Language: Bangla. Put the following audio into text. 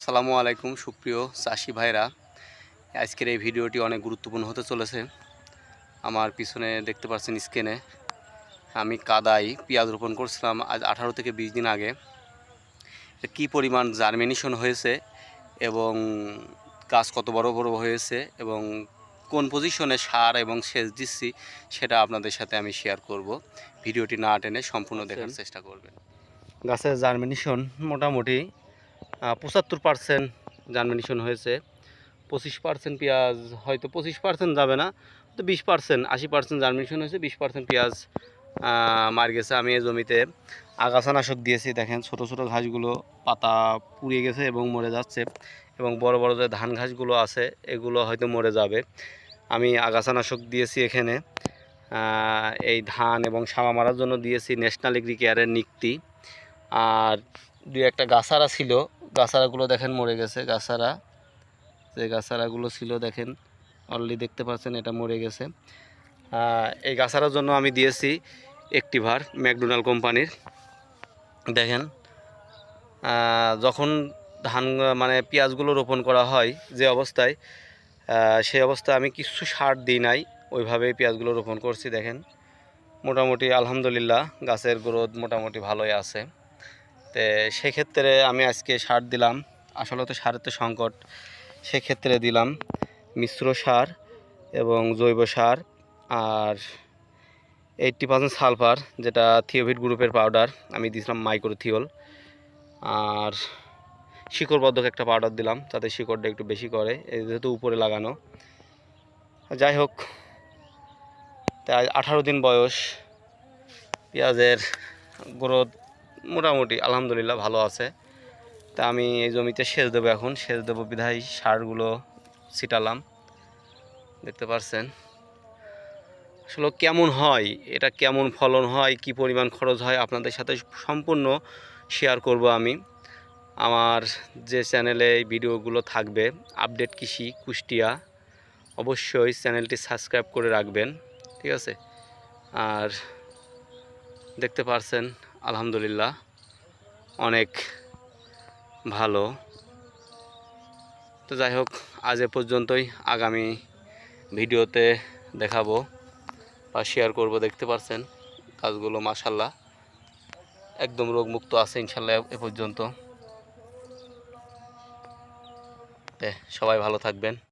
আসসালামু আলাইকুম সুপ্রিয় চাষি ভাইরা। আজকের এই ভিডিওটি অনেক গুরুত্বপূর্ণ হতে চলেছে। আমার পিছনে দেখতে পাচ্ছেন স্ক্রিনে আমি কাদায় পেঁয়াজ রোপণ করছিলাম আজ 18 থেকে 20 দিন আগে। কি পরিমাণ জার্মিনেশন হয়েছে এবং গাছ কত বড় বড় হয়েছে এবং কোন পজিশনে সার এবং সেচ দিচ্ছি সেটা আপনাদের সাথে আমি শেয়ার করব। ভিডিওটি না টেনে সম্পূর্ণ দেখার চেষ্টা করবেন। গাছের জার্মিনেশন মোটামুটি 75% জার্মিনেশন হয়েছে। 25% পেঁয়াজ, হয়তো 25% যাবে না, তো 20% 80% জার্মিনেশন হয়েছে। 20% পেঁয়াজ মার গেছে। আমি এই জমিতে আগাছানাশক দিয়েছি। দেখেন ছোট ছোট ঘাসগুলো পাতা পুড়ে গেছে এবং মরে যাচ্ছে, এবং বড় বড় যে ধান ঘাসগুলো আছে এগুলো হয়তো মরে যাবে। আমি আগাছানাশক দিয়েছি এখানে। এই ধান এবং সামা মারার জন্য দিয়েছি ন্যাশনাল এগ্রিকেয়ারের নিক্তি। আর দুই একটা গাছারা ছিল, গাছারাগুলো দেখেন মরে গেছে। গাছারা যে গাছারাগুলো ছিল দেখেন অলরেডি দেখতে পাচ্ছেন এটা মরে গেছে। এই গাছারার জন্য আমি দিয়েছি অ্যাক্টিভার ম্যাকডোনাল্ড কোম্পানির। দেখেন যখন ধান মানে পেঁয়াজগুলো রোপণ করা হয় যে অবস্থায়, সেই অবস্থায় আমি কিছু সার দিই নাই, ওইভাবেই পেঁয়াজগুলো রোপণ করছি। দেখেন মোটামুটি আলহামদুলিল্লাহ গাছের গ্রোথ মোটামুটি ভালোই আছে। তো সেক্ষেত্রে আমি আজকে সার দিলাম। আসলে তো সারের তো সংকট, সেক্ষেত্রে দিলাম মিশ্র সার এবং জৈব সার আর 80% সালফার, যেটা থিওভিট গ্রুপের পাউডার। আমি দিয়েছিলাম মাইক্রোথিওল। আর শিকড়বর্ধক একটা পাউডার দিলাম যাতে শিকড়টা একটু বেশি করে, যেহেতু উপরে লাগানো। যাই হোক, তাই 18 দিন বয়স, পেঁয়াজের গ্রোথ মোটামুটি আলহামদুলিল্লাহ ভালো আছে। তা আমি এই জমিতে সেচ দেবো, এখন সেচ দেবো বিধায় সারগুলো ছিটালাম। দেখতে পাচ্ছেন আসলে কেমন হয়, এটা কেমন ফলন হয়, কি পরিমাণ খরচ হয় আপনাদের সাথে সম্পূর্ণ শেয়ার করব আমি। আমার যে চ্যানেলে এই ভিডিওগুলো থাকবে আপডেট কৃষি কুষ্টিয়া, অবশ্যই চ্যানেলটি সাবস্ক্রাইব করে রাখবেন, ঠিক আছে? আর দেখতে পাচ্ছেন আলহামদুলিল্লাহ অনেক ভালো। তো যাই হোক, আজ এ পর্যন্তই। আগামী ভিডিওতে দেখাবো বা শেয়ার করব। দেখতে পাচ্ছেন গাছগুলো মাশাআল্লাহ একদম রোগমুক্ত আছে ইনশাল্লাহ এ পর্যন্ত। সবাই ভালো থাকবেন।